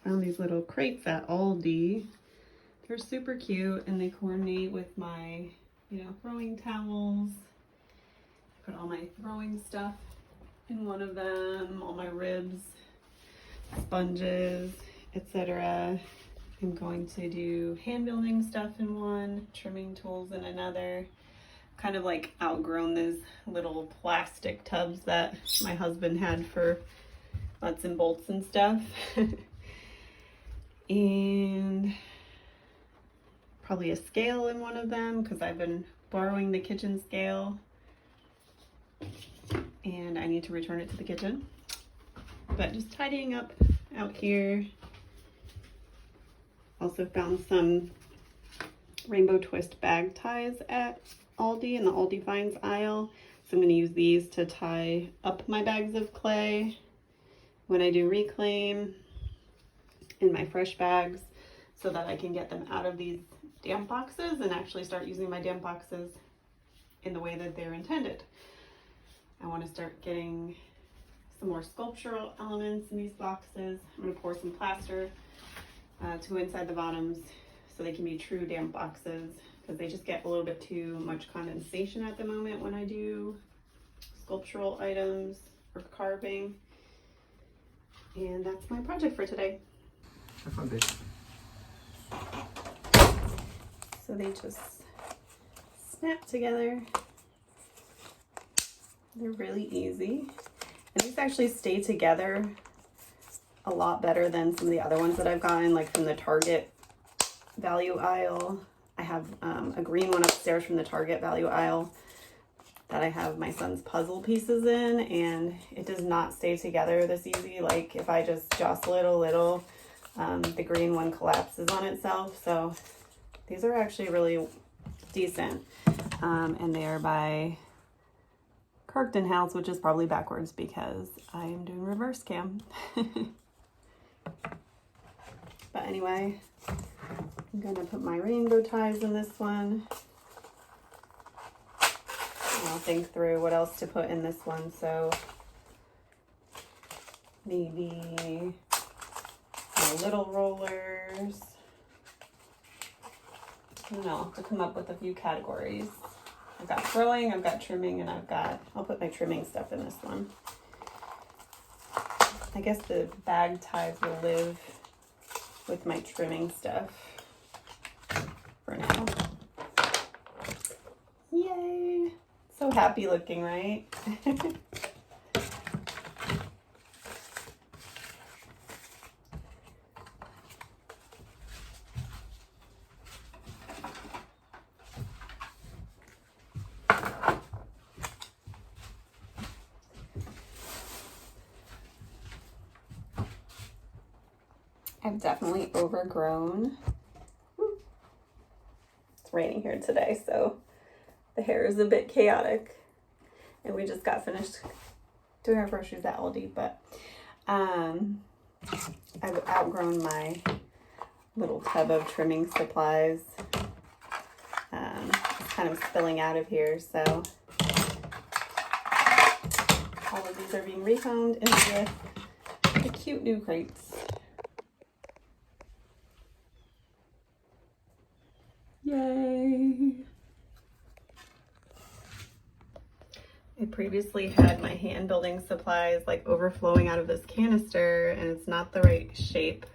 Found these little crates at Aldi. They're super cute and they coordinate with my, throwing towels. I put all my throwing stuff in one of them, all my ribs, sponges, etc. I'm going to do hand building stuff in one, trimming tools in another. Kind of like outgrown these little plastic tubs that my husband had for nuts and bolts and stuff. And probably a scale in one of them because I've been borrowing the kitchen scale and I need to return it to the kitchen. But just tidying up out here. Also found some rainbow twist bag ties at Aldi in the Aldi Finds aisle. So I'm going to use these to tie up my bags of clay when I do reclaim in my fresh bags so that I can get them out of these damp boxes and actually start using my damp boxes in the way that they're intended. I want to start getting some more sculptural elements in these boxes. I'm going to pour some plaster to inside the bottoms so they can be true damp boxes because they just get a little bit too much condensation at the moment when I do sculptural items or carving. And that's my project for today. I found it. So they just snap together. They're really easy. And these actually stay together a lot better than some of the other ones that I've gotten, like from the Target value aisle. I have a green one upstairs from the Target value aisle that I have my son's puzzle pieces in, and it does not stay together this easy. Like if I just jostle it a little, the green one collapses on itself. So these are actually really decent. And they are by Kirkton House, which is probably backwards because I am doing reverse cam. But anyway, I'm gonna put my rainbow ties in this one. And I'll think through what else to put in this one. So maybe my little rollers. I don't know, I'll have to come up with a few categories. I've got throwing, I've got trimming, and I'll put my trimming stuff in this one. I guess the bag ties will live with my trimming stuff for now. Yay! So happy looking, right? I've definitely overgrown. It's raining here today, so the hair is a bit chaotic. And we just got finished doing our groceries at Aldi, but I've outgrown my little tub of trimming supplies. It's kind of spilling out of here, so all of these are being rehomed into the cute new crates. Yay! I previously had my hand building supplies like overflowing out of this canister, and it's not the right shape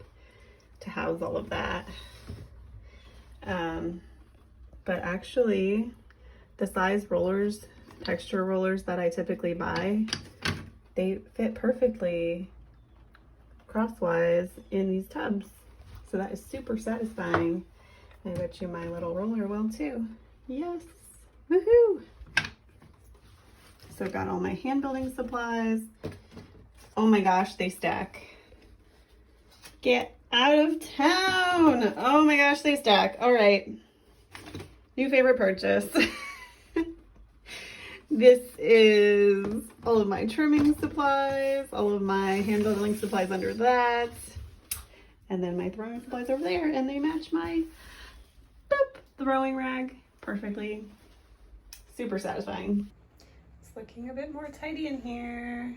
to house all of that. But actually the size rollers, texture rollers that I typically buy, they fit perfectly crosswise in these tubs. So that is super satisfying. I bet you my little roller will too. Yes, woohoo! So I've got all my hand building supplies. Oh my gosh, they stack. Get out of town. Oh my gosh, they stack. All right, new favorite purchase. This is all of my trimming supplies, all of my hand building supplies under that, and then my throwing supplies over there, and they match my throwing rag perfectly. Super satisfying. It's looking a bit more tidy in here.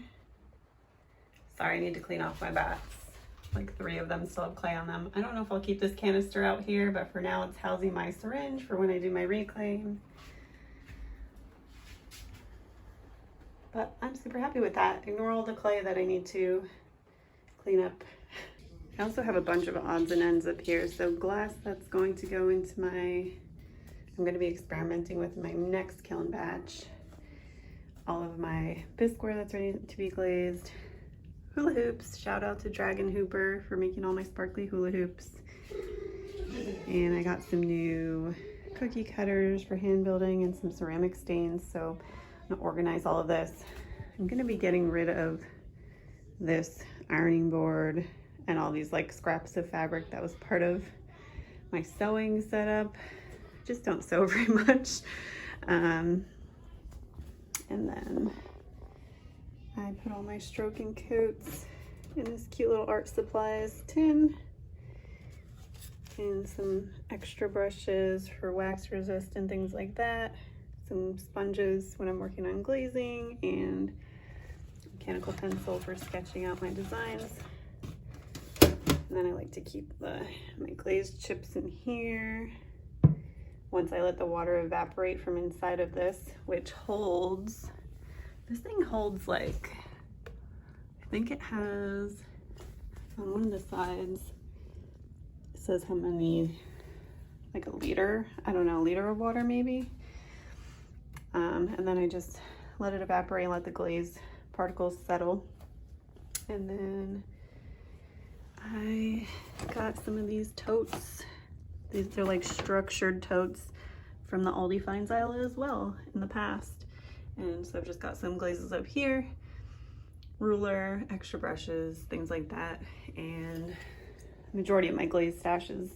Sorry, I need to clean off my bats. like 3 of them still have clay on them. I don't know if I'll keep this canister out here, but for now it's housing my syringe for when I do my reclaim. But I'm super happy with that. Ignore all the clay that I need to clean up. I also have a bunch of odds and ends up here. So glass that's going to go into my, I'm going to be experimenting with my next kiln batch. All of my bisqueware that's ready to be glazed. Hula hoops, shout out to Dragon Hooper for making all my sparkly hula hoops. And I got some new cookie cutters for hand building and some ceramic stains. So I'm gonna organize all of this. I'm gonna be getting rid of this ironing board and all these like scraps of fabric that was part of my sewing setup. Just don't sew very much. And then I put all my stroking coats in this cute little art supplies tin, and some extra brushes for wax resist and things like that, some sponges when I'm working on glazing, and mechanical pencil for sketching out my designs. And then I like to keep my glazed chips in here. Once I let the water evaporate from inside of this, which holds, this thing holds like, I think it has, on one of the sides, it says how many, like a liter, I don't know, a liter of water maybe. And then I just let it evaporate and let the glaze particles settle. And then I got some of these totes. These are like structured totes from the Aldi Finds aisle as well in the past. And so I've just got some glazes up here, ruler, extra brushes, things like that. And the majority of my glaze stash is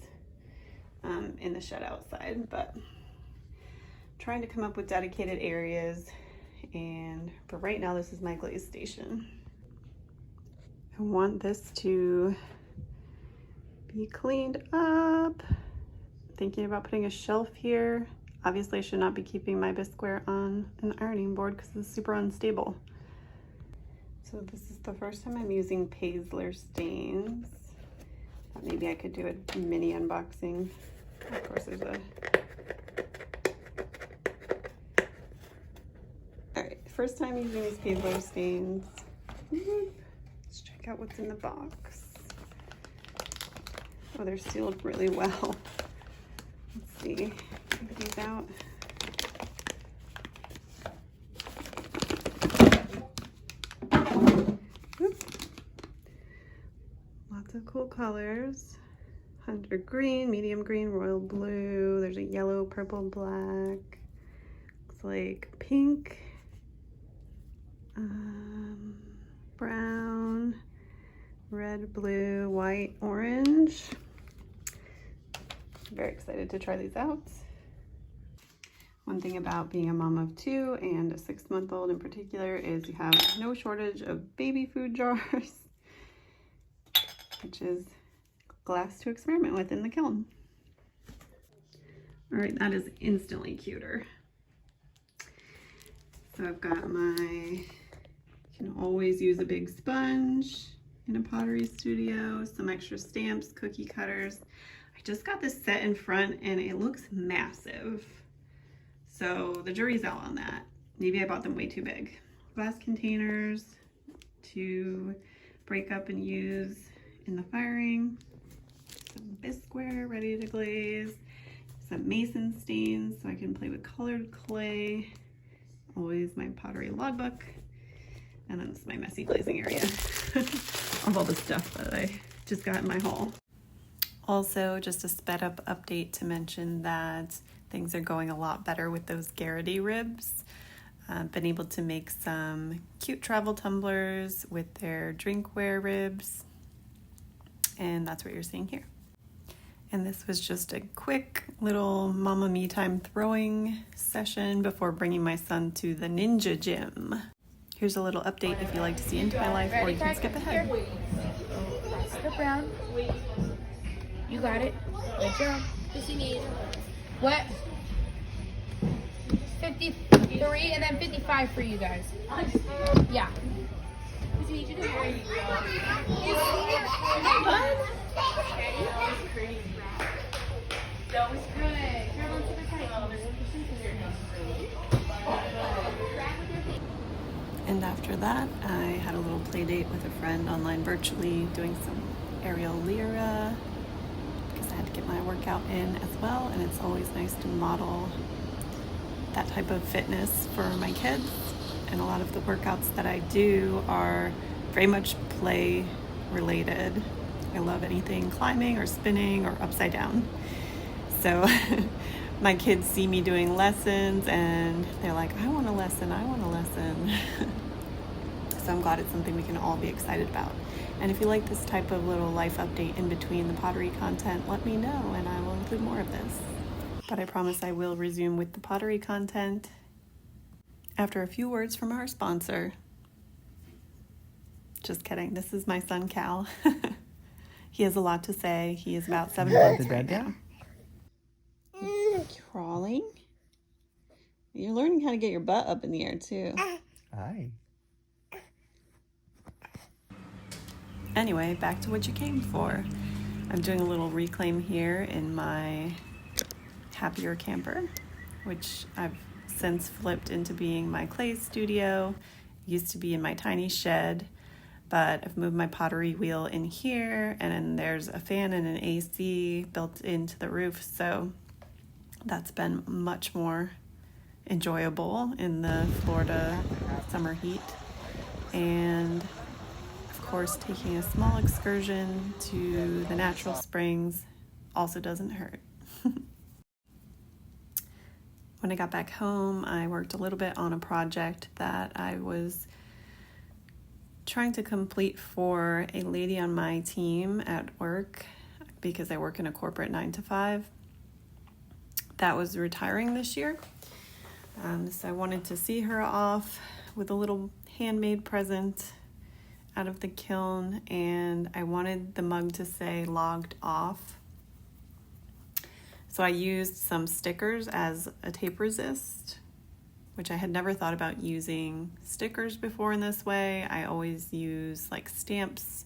in the shed outside, but trying to come up with dedicated areas. And for right now, this is my glaze station. I want this to be cleaned up. Thinking about putting a shelf here. Obviously I should not be keeping my bisqueware on an ironing board because it's super unstable. So this is the first time I'm using Paisley stains. Thought maybe I could do a mini unboxing. Of course there's a... Alright, first time using these Paisley stains. Let's check out what's in the box. Oh, they're sealed really well. Let's see, take these out. Oop. Lots of cool colors. Hunter green, medium green, royal blue. There's a yellow, purple, black. Looks like pink. Brown, red, blue, white, orange. Very excited to try these out. One thing about being a mom of 2 and a 6-month-old in particular is you have no shortage of baby food jars, which is glass to experiment with in the kiln. All right, that is instantly cuter. So I've got my, can always use a big sponge in a pottery studio, some extra stamps, cookie cutters. I just got this set in front and it looks massive. So the jury's out on that. Maybe I bought them way too big. Glass containers to break up and use in the firing. Some bisqueware ready to glaze. Some mason stains so I can play with colored clay. Always my pottery logbook. And then this is my messy glazing area of all the stuff that I just got in my haul. Also, just a sped up update to mention that things are going a lot better with those Garrity ribs. I've been able to make some cute travel tumblers with their drinkware ribs. And that's what you're seeing here. And this was just a quick little mama me time throwing session before bringing my son to the ninja gym. Here's a little update if you like to see into my life, or you can skip ahead. Step around. You got it. Good job. What you need? What? 53 and then 55 for you guys. Yeah. That was good. And after that, I had a little play date with a friend online virtually doing some aerial lyra because I had to get my workout in as well, and it's always nice to model that type of fitness for my kids. And a lot of the workouts that I do are very much play related. I love anything climbing or spinning or upside down. So my kids see me doing lessons and they're like, I want a lesson, I want a lesson. So I'm glad it's something we can all be excited about. And if you like this type of little life update in between the pottery content, let me know and I will include more of this. But I promise I will resume with the pottery content after a few words from our sponsor. Just kidding. This is my son, Cal. He has a lot to say. He is about 7 months right now. Crawling? You're learning how to get your butt up in the air, too. Hi. Anyway, back to what you came for. I'm doing a little reclaim here in my Happier camper, which I've since flipped into being my clay studio. It used to be in my tiny shed, but I've moved my pottery wheel in here, and then there's a fan and an AC built into the roof, so that's been much more enjoyable in the Florida summer heat. And of course, taking a small excursion to the natural springs also doesn't hurt. When I got back home, I worked a little bit on a project that I was trying to complete for a lady on my team at work because I work in a corporate 9-to-5 that was retiring this year. So I wanted to see her off with a little handmade present out of the kiln, and I wanted the mug to say logged off. So I used some stickers as a tape resist, which I had never thought about using stickers before in this way. I always use like stamps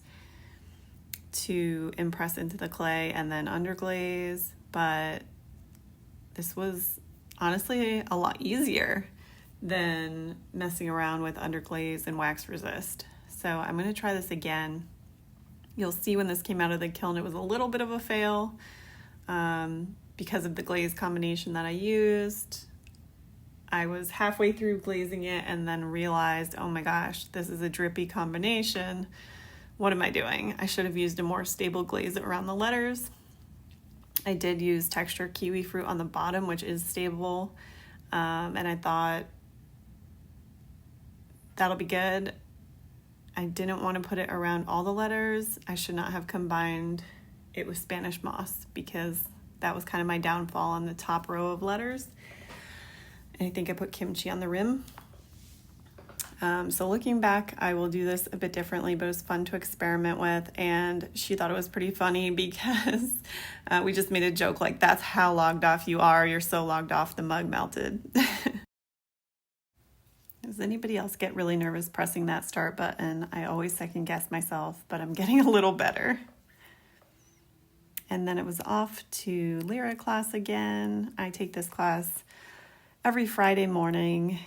to impress into the clay and then underglaze, but this was honestly a lot easier than messing around with underglaze and wax resist. So I'm going to try this again. You'll see when this came out of the kiln, it was a little bit of a fail because of the glaze combination that I used. I was halfway through glazing it and then realized, oh my gosh, this is a drippy combination. What am I doing? I should have used a more stable glaze around the letters. I did use textured kiwi fruit on the bottom, which is stable, and I thought that'll be good. I didn't want to put it around all the letters. I should not have combined it with Spanish moss because that was kind of my downfall on the top row of letters. And I think I put kimchi on the rim. So looking back, I will do this a bit differently, but it was fun to experiment with. And she thought it was pretty funny because we just made a joke like, that's how logged off you are. You're so logged off, the mug melted. Does anybody else get really nervous pressing that start button? I always second guess myself, but I'm getting a little better. And then it was off to Lyra class again. I take this class every Friday morning.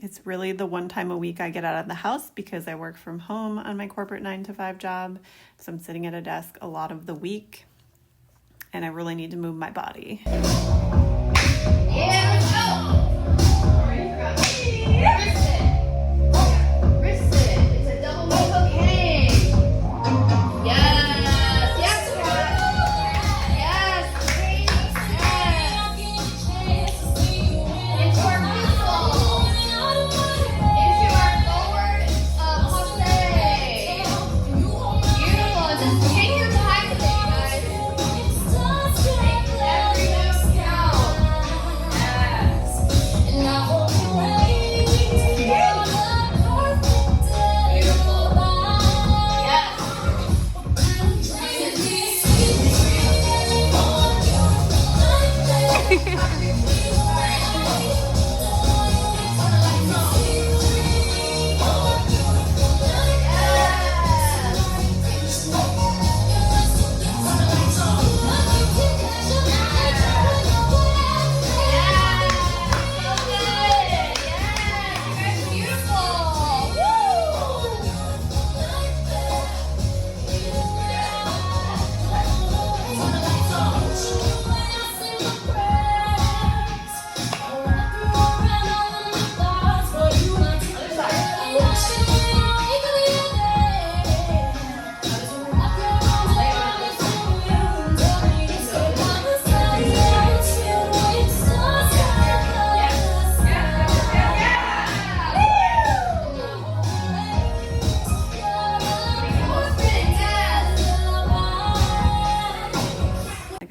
It's really the one time a week I get out of the house because I work from home on my corporate 9-to-5 job. So I'm sitting at a desk a lot of the week and I really need to move my body. Yeah, let's go. Wrist it. Wrist it. It's a double wing hook hang. Yes. Yes, Scott. Yes. Yes. Into our muscle. Into our forward pose. Beautiful. Just take your time with it, guys. Make every move count. Yes.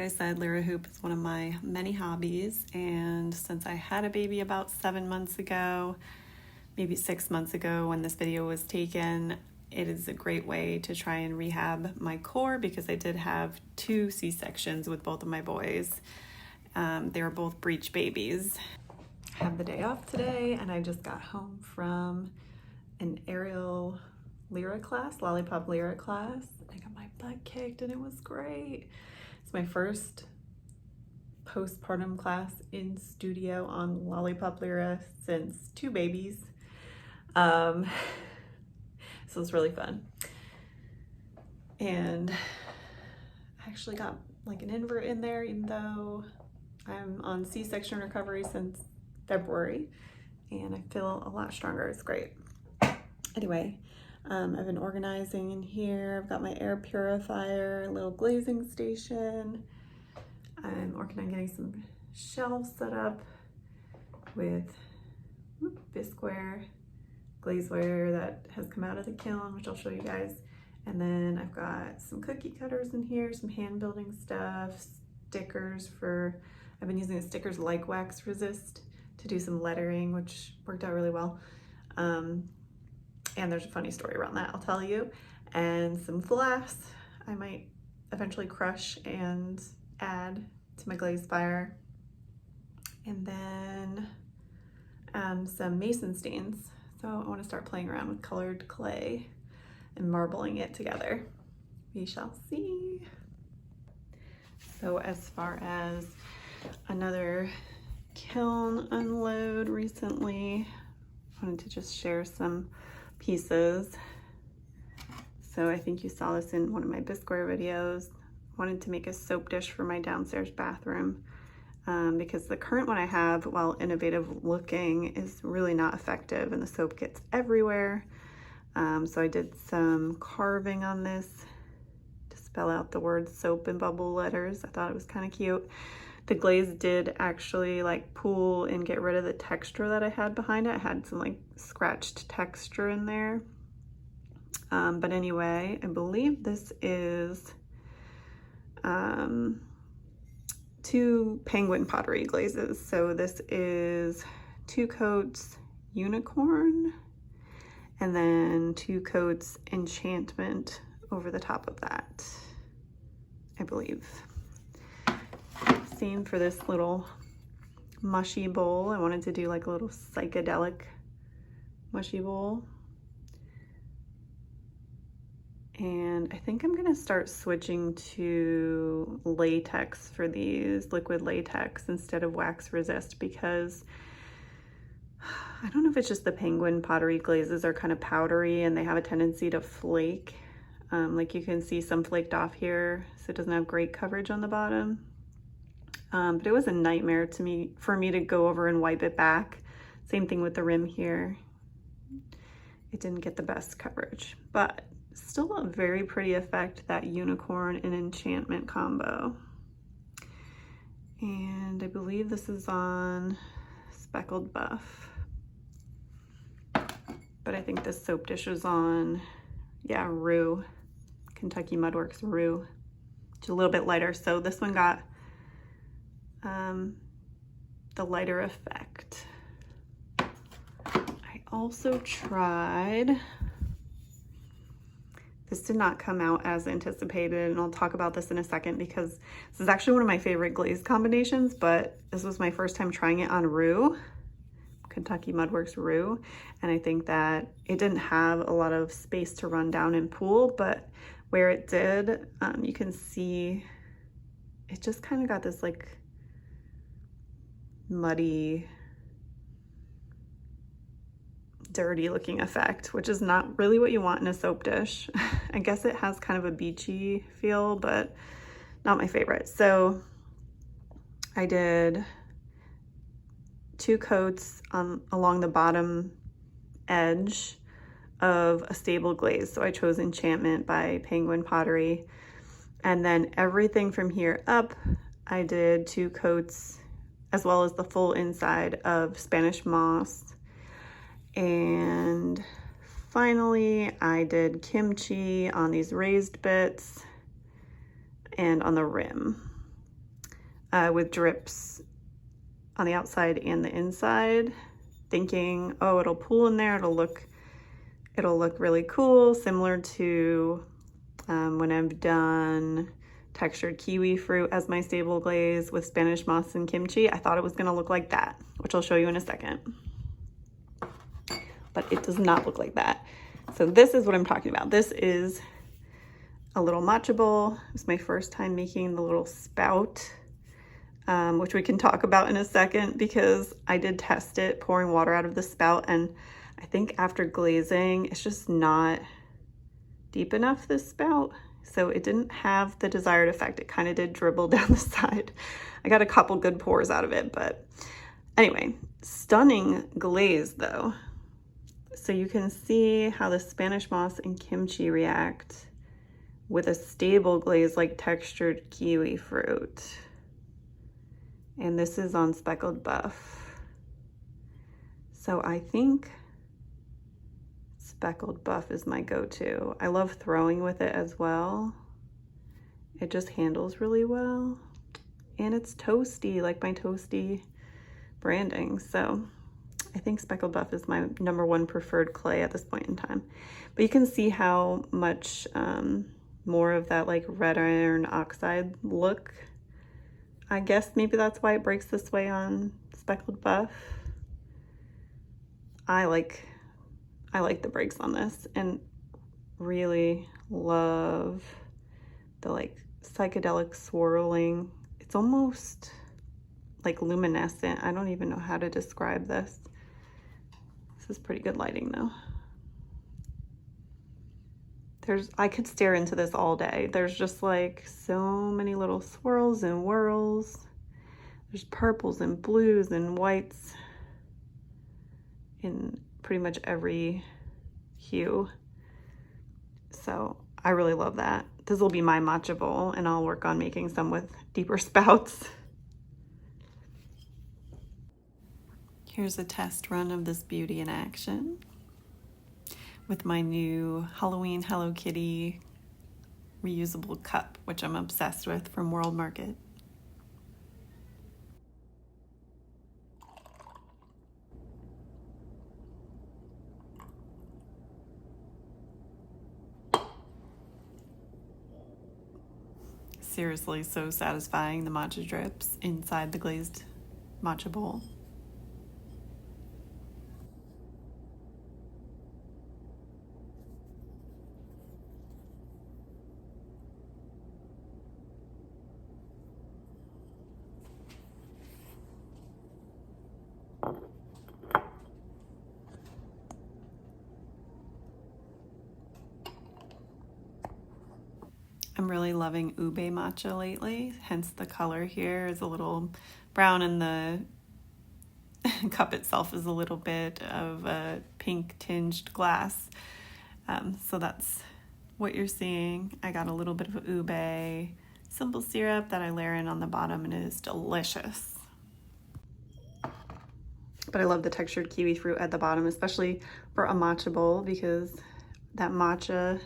I said, Lyra Hoop is one of my many hobbies, and since I had a baby about 7 months ago, maybe 6 months ago when this video was taken, it is a great way to try and rehab my core because I did have 2 C-sections with both of my boys. They were both breech babies. I have the day off today, and I just got home from an aerial Lyra class, lollipop Lyra class. I got my butt kicked and it was great. It's my first postpartum class in studio on lollipop Lyra since 2 babies. So it's really fun. And I actually got like an invert in there, even though I'm on C-section recovery since February, and I feel a lot stronger. It's great. Anyway, I've been organizing in here. I've got my air purifier, a little glazing station. I'm working on getting some shelves set up with bisqueware, glazeware that has come out of the kiln, which I'll show you guys. And then I've got some cookie cutters in here, some hand building stuff, stickers for, I've been using the stickers like wax resist to do some lettering, which worked out really well. And there's a funny story around that I'll tell you. And some glass I might eventually crush and add to my glaze fire. And then some mason stains. So I want to start playing around with colored clay and marbling it together. We shall see. So as far as another kiln unload recently, I wanted to just share some pieces. So I think you saw this in one of my bisqueware videos. I wanted to make a soap dish for my downstairs bathroom because the current one I have, while innovative looking, is really not effective and the soap gets everywhere. So I did some carving on this to spell out the word soap in bubble letters. I thought it was kind of cute. The glaze did actually like pool and get rid of the texture that I had behind it. I had some like scratched texture in there. But anyway, I believe this is 2 penguin pottery glazes. So this is 2 coats unicorn and then 2 coats enchantment over the top of that, I believe. Same for this little mushy bowl. I wanted to do like a little psychedelic mushy bowl. And I think I'm gonna start switching to latex for these, liquid latex instead of wax resist, because I don't know if it's just the penguin pottery glazes are kind of powdery and they have a tendency to flake. Like you can see some flaked off here, so it doesn't have great coverage on the bottom. But it was a nightmare for me to go over and wipe it back. Same thing with the rim here. It didn't get the best coverage, but still a very pretty effect, that unicorn and enchantment combo. And I believe this is on speckled buff. But I think this soap dish is on, yeah, Rue, Kentucky Mudworks Rue. It's a little bit lighter, so this one got the lighter effect. I also tried, this did not come out as anticipated, and I'll talk about this in a second because this is actually one of my favorite glaze combinations, but this was my first time trying it on Rue, Kentucky Mudworks Rue, and I think that it didn't have a lot of space to run down and pool, but where it did, you can see it just kind of got this like muddy, dirty looking effect, which is not really what you want in a soap dish. I guess it has kind of a beachy feel, but not my favorite. So I did 2 coats along the bottom edge of a stable glaze. So I chose Enchantment by Penguin Pottery. And then everything from here up, I did 2 coats, as well as the full inside of Spanish moss. And finally, I did kimchi on these raised bits and on the rim. with drips on the outside and the inside, thinking, oh, it'll pool in there, it'll look really cool, similar to when I've done textured kiwi fruit as my stable glaze with Spanish moss and kimchi. I thought it was gonna look like that, which I'll show you in a second. But it does not look like that. So this is what I'm talking about. This is a little matcha bowl. It's my first time making the little spout, which we can talk about in a second because I did test it pouring water out of the spout, and I think after glazing, it's just not deep enough, this spout. So it didn't have the desired effect. It kind of did dribble down the side. I got a couple good pours out of it, but anyway, stunning glaze though. So you can see how the Spanish moss and kimchi react with a stable glaze like textured kiwi fruit. And this is on speckled buff. So I think speckled buff is my go-to. I love throwing with it as well. It just handles really well. And it's toasty, like my toasty branding. So I think speckled buff is my #1 preferred clay at this point in time. But you can see how much more of that like red iron oxide look. I guess maybe that's why it breaks this way on speckled buff. I like the breaks on this and really love the like psychedelic swirling. It's almost like luminescent. I don't even know how to describe this. This is pretty good lighting though. I could stare into this all day. There's just like so many little swirls and whirls. There's purples and blues and whites in pretty much every hue. So I really love that. This will be my matcha bowl, and I'll work on making some with deeper spouts. Here's a test run of this beauty in action with my new Halloween Hello Kitty reusable cup, which I'm obsessed with, from World Market. Seriously, so satisfying, the matcha drips inside the glazed matcha bowl. I'm really loving ube matcha lately, hence the color here is a little brown and the cup itself is a little bit of a pink tinged glass. So that's what you're seeing. I got a little bit of ube simple syrup that I layer in on the bottom, and it is delicious. But I love the textured kiwi fruit at the bottom, especially for a matcha bowl, because that matcha,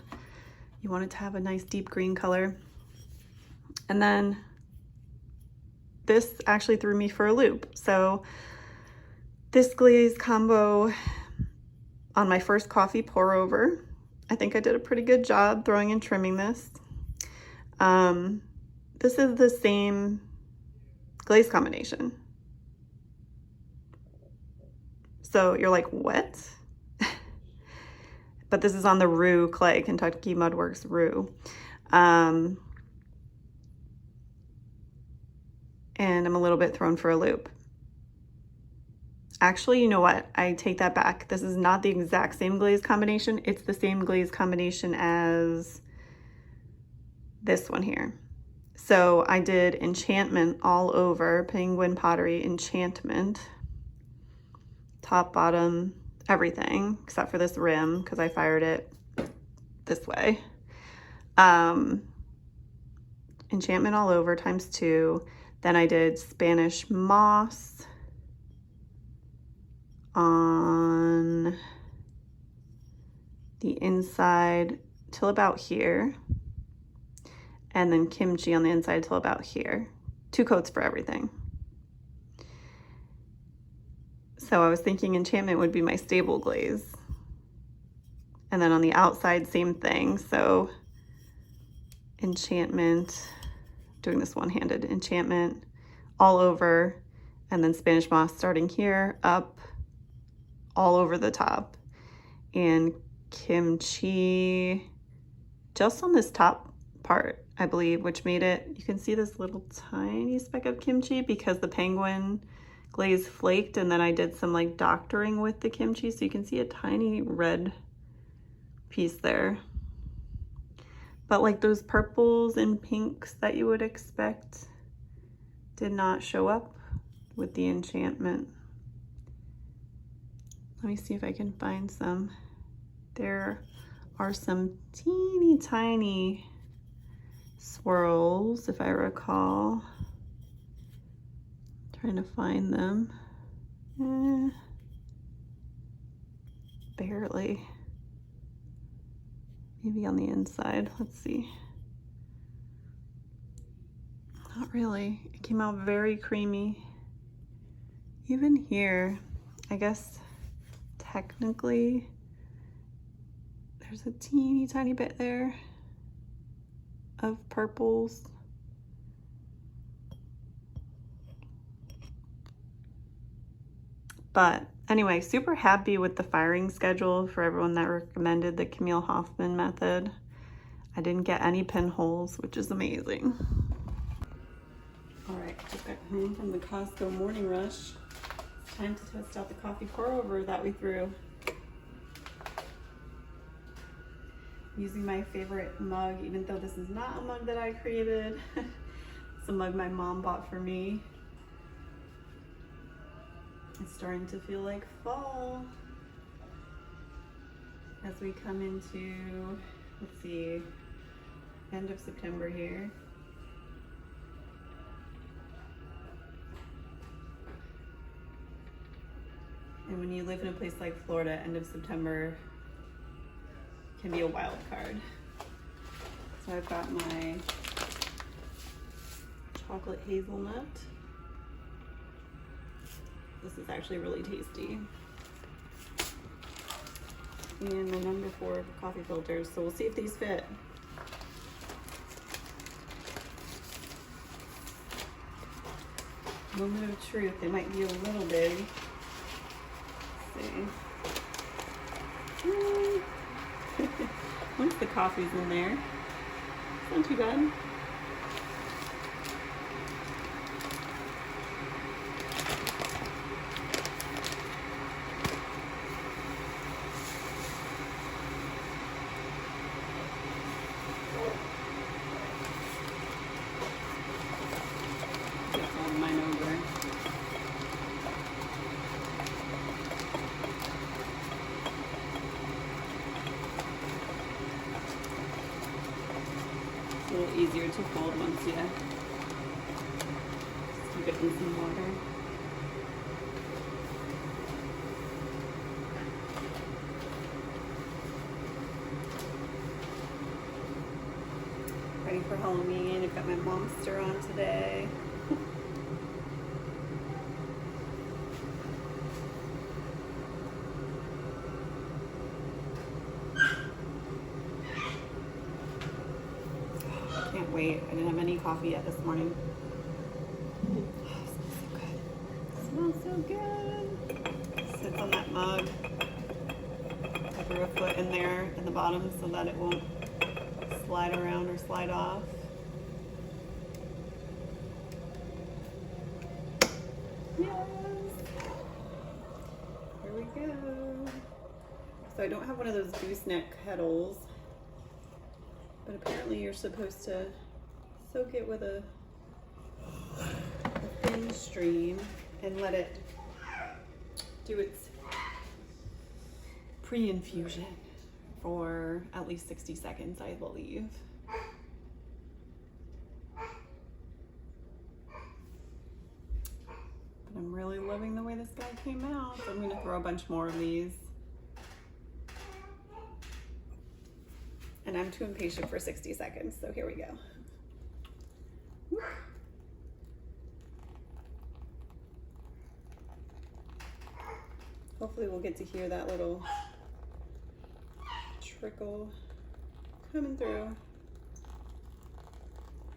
you want it to have a nice deep green color. And then this actually threw me for a loop. So this glaze combo on my first coffee pour over, I think I did a pretty good job throwing and trimming this. This is the same glaze combination. So you're like, what? But this is on the roux clay, Kentucky Mudworks roux. And I'm a little bit thrown for a loop. Actually, you know what? I take that back. This is not the exact same glaze combination. It's the same glaze combination as this one here. So I did enchantment all over, penguin pottery enchantment. Top, bottom, everything, except for this rim, because I fired it this way. Enchantment all over ×2. Then I did Spanish moss on the inside till about here, and then kimchi on the inside till about here. 2 coats for everything. So I was thinking enchantment would be my stable glaze. And then on the outside, same thing. So enchantment, doing this one-handed, enchantment all over, and then Spanish moss starting here, up, all over the top. And kimchi just on this top part, I believe, which made it, you can see this little tiny speck of kimchi because the penguin glaze flaked, and then I did some like doctoring with the kimchi, so you can see a tiny red piece there. But like those purples and pinks that you would expect did not show up with the enchantment. Let me see if I can find some. There are some teeny tiny swirls, if I recall. Trying to find them. Barely. Maybe on the inside. Let's see. Not really. It came out very creamy. Even here, I guess technically there's a teeny tiny bit there of purples. But anyway, super happy with the firing schedule for everyone that recommended the Camille Hoffman method. I didn't get any pinholes, which is amazing. All right, just got home from the Costco morning rush. It's time to test out the coffee pour over that we threw. Using my favorite mug, even though this is not a mug that I created. It's a mug my mom bought for me. It's starting to feel like fall as we come into, let's see, end of September here. And when you live in a place like Florida, end of September can be a wild card. So I've got my chocolate hazelnut. This is actually really tasty. And the number 4 coffee filters. So we'll see if these fit. Moment of truth. They might be a little big. Let's see. Once the coffee's in there, it's not too bad. A little easier to fold once you keep it in some water. Ready for Halloween. I've got my monster on today. Can't wait. I didn't have any coffee yet this morning. Oh, smells so good. Sits on that mug. I threw a foot in there in the bottom so that it won't slide around or slide off. Yes. Here we go. So I don't have one of those gooseneck kettles. But apparently you're supposed to soak it with a thin stream and let it do its pre-infusion for at least 60 seconds, I believe. But I'm really loving the way this guy came out. So I'm gonna throw a bunch more of these. And I'm too impatient for 60 seconds, so here we go. Hopefully we'll get to hear that little trickle coming through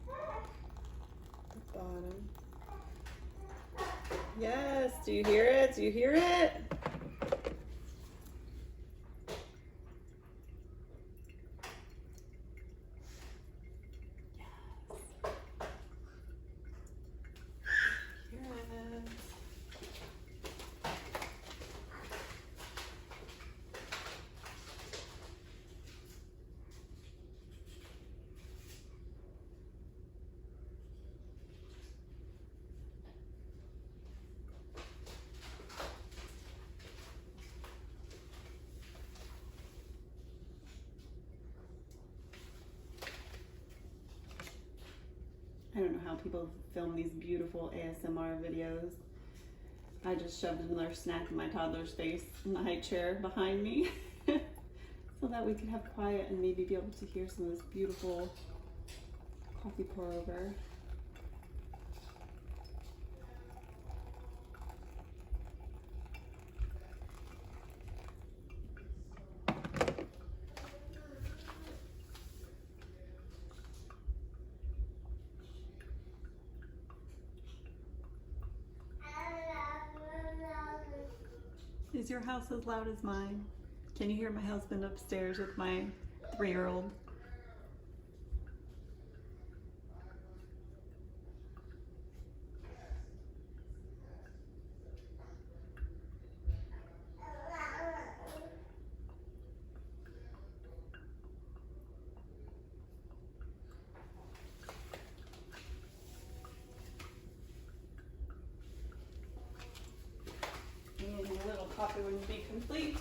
the bottom. Yes, do you hear it? Do you hear it? I don't know how people film these beautiful ASMR videos. I just shoved another snack in my toddler's face in the high chair behind me so that we could have quiet and maybe be able to hear some of this beautiful coffee pour over. Is your house as loud as mine? Can you hear my husband upstairs with my 3-year-old? And a little coffee wouldn't be complete.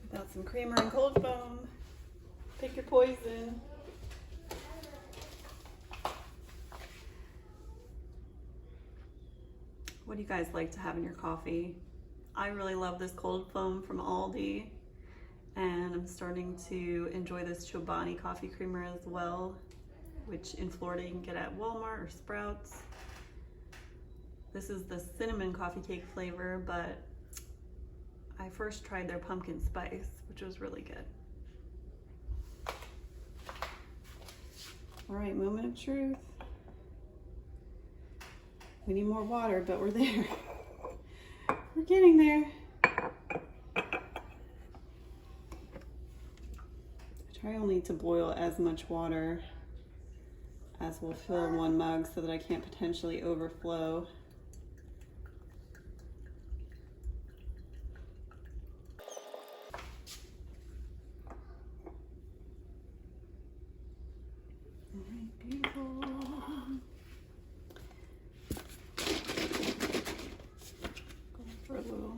Without some creamer and cold foam. Pick your poison. What do you guys like to have in your coffee? I really love this cold foam from Aldi, and I'm starting to enjoy this Chobani coffee creamer as well, which in Florida you can get at Walmart or Sprouts. This is the cinnamon coffee cake flavor, but I first tried their pumpkin spice, which was really good. All right, moment of truth. We need more water, but we're there. We're getting there. I try only to boil as much water as will fill one mug so that I can't potentially overflow. All right, beautiful. For a little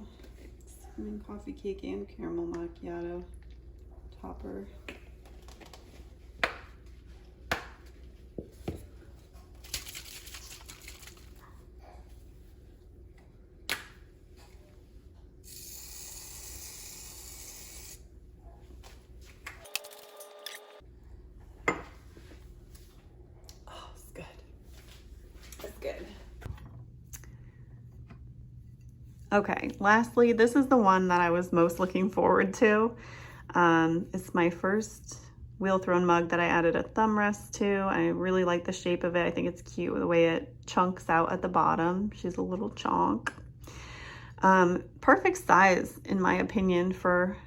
cinnamon coffee cake and caramel macchiato topper. Oh, it's good. It's good. Okay, lastly, this is the one that I was most looking forward to. It's my first wheel thrown mug that I added a thumb rest to. I really like the shape of it. I think it's cute the way it chunks out at the bottom. She's a little chonk. Perfect size, in my opinion, for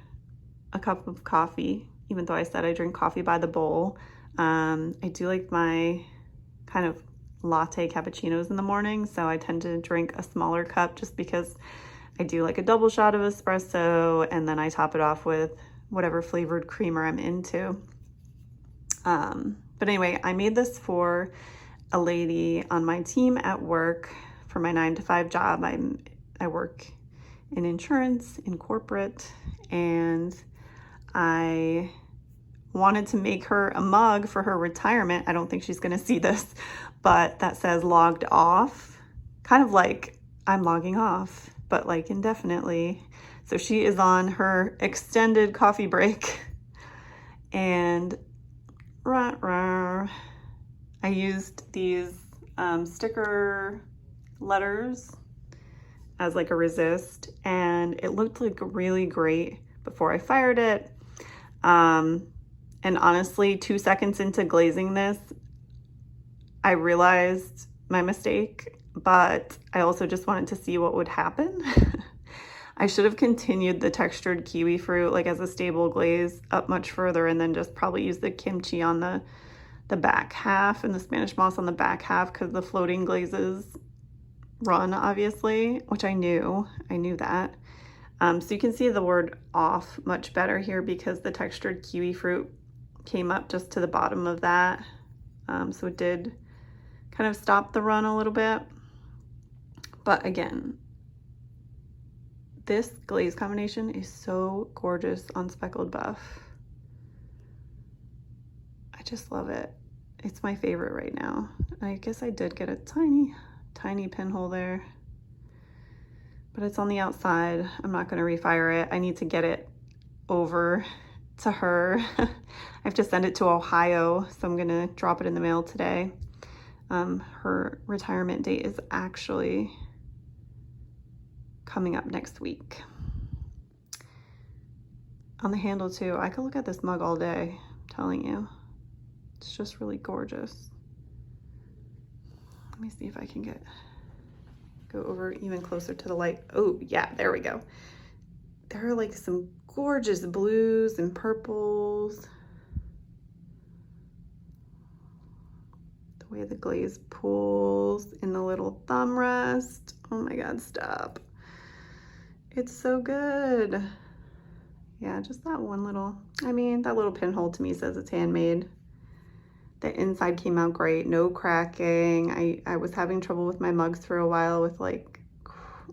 a cup of coffee, even though I said I drink coffee by the bowl. I do like my kind of latte cappuccinos in the morning, so I tend to drink a smaller cup just because I do like a double shot of espresso, and then I top it off with whatever flavored creamer I'm into. But anyway, I made this for a lady on my team at work for my 9-to-5 job. I work in insurance, in corporate, and I wanted to make her a mug for her retirement. I don't think she's gonna see this, but that says logged off, kind of like I'm logging off, but like indefinitely. So she is on her extended coffee break. And I used these sticker letters as like a resist, and it looked like really great before I fired it. And honestly, 2 seconds into glazing this, I realized my mistake, but I also just wanted to see what would happen. I should have continued the textured kiwi fruit like as a stable glaze up much further, and then just probably use the kimchi on the back half and the Spanish moss on the back half, because the floating glazes run, obviously, which I knew that. So you can see the word off much better here because the textured kiwi fruit came up just to the bottom of that. So it did kind of stop the run a little bit. But again, this glaze combination is so gorgeous on speckled buff. I just love it. It's my favorite right now. I guess I did get a tiny pinhole there, but it's on the outside. I'm not going to refire it. I need to get it over to her. I have to send it to Ohio, so I'm going to drop it in the mail today. Her retirement date is actually coming up next week. On the handle too, I could look at this mug all day, I'm telling you. It's just really gorgeous. Let me see if I can go over even closer to the light. Oh yeah, there we go. There are like some gorgeous blues and purples. The way the glaze pools in the little thumb rest. Oh my God, stop. It's so good. Yeah, just that one little, that little pinhole to me says it's handmade. The inside came out great, no cracking. I was having trouble with my mugs for a while with like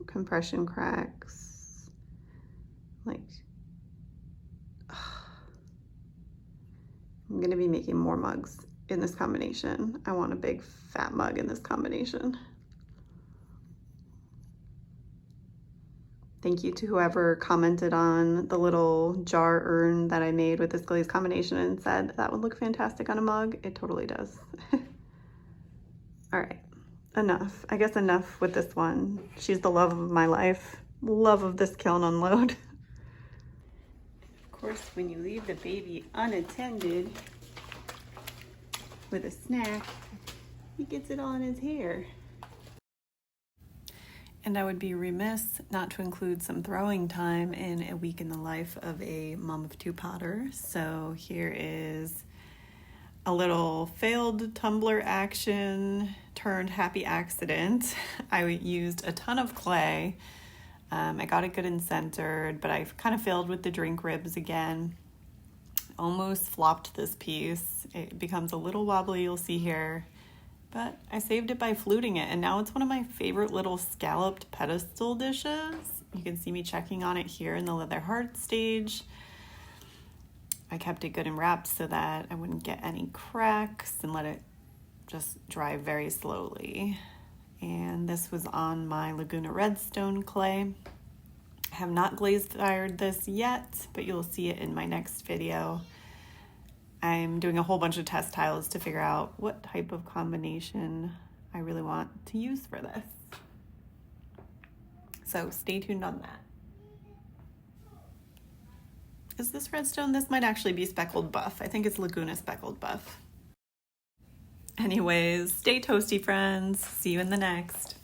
compression cracks. Like, I'm gonna be making more mugs in this combination. I want a big fat mug in this combination. Thank you to whoever commented on the little jar urn that I made with this glaze combination and said that would look fantastic on a mug. It totally does. All right, enough. I guess enough with this one. She's the love of my life. Love of this kiln unload. Of course, when you leave the baby unattended with a snack, he gets it all in his hair. And I would be remiss not to include some throwing time in a week in the life of a mom of two potter. So here is a little failed tumbler action turned happy accident. I used a ton of clay. I got it good and centered, but I kind of failed with the drink ribs again. Almost flopped this piece. It becomes a little wobbly, you'll see here. But I saved it by fluting it, and now it's one of my favorite little scalloped pedestal dishes. You can see me checking on it here in the leather heart stage. I kept it good and wrapped so that I wouldn't get any cracks and let it just dry very slowly. And this was on my Laguna Redstone clay. I have not glazed fired this yet, but you'll see it in my next video. I'm doing a whole bunch of test tiles to figure out what type of combination I really want to use for this. So stay tuned on that. Is this redstone? This might actually be speckled buff. I think it's Laguna speckled buff. Anyways, stay toasty, friends. See you in the next.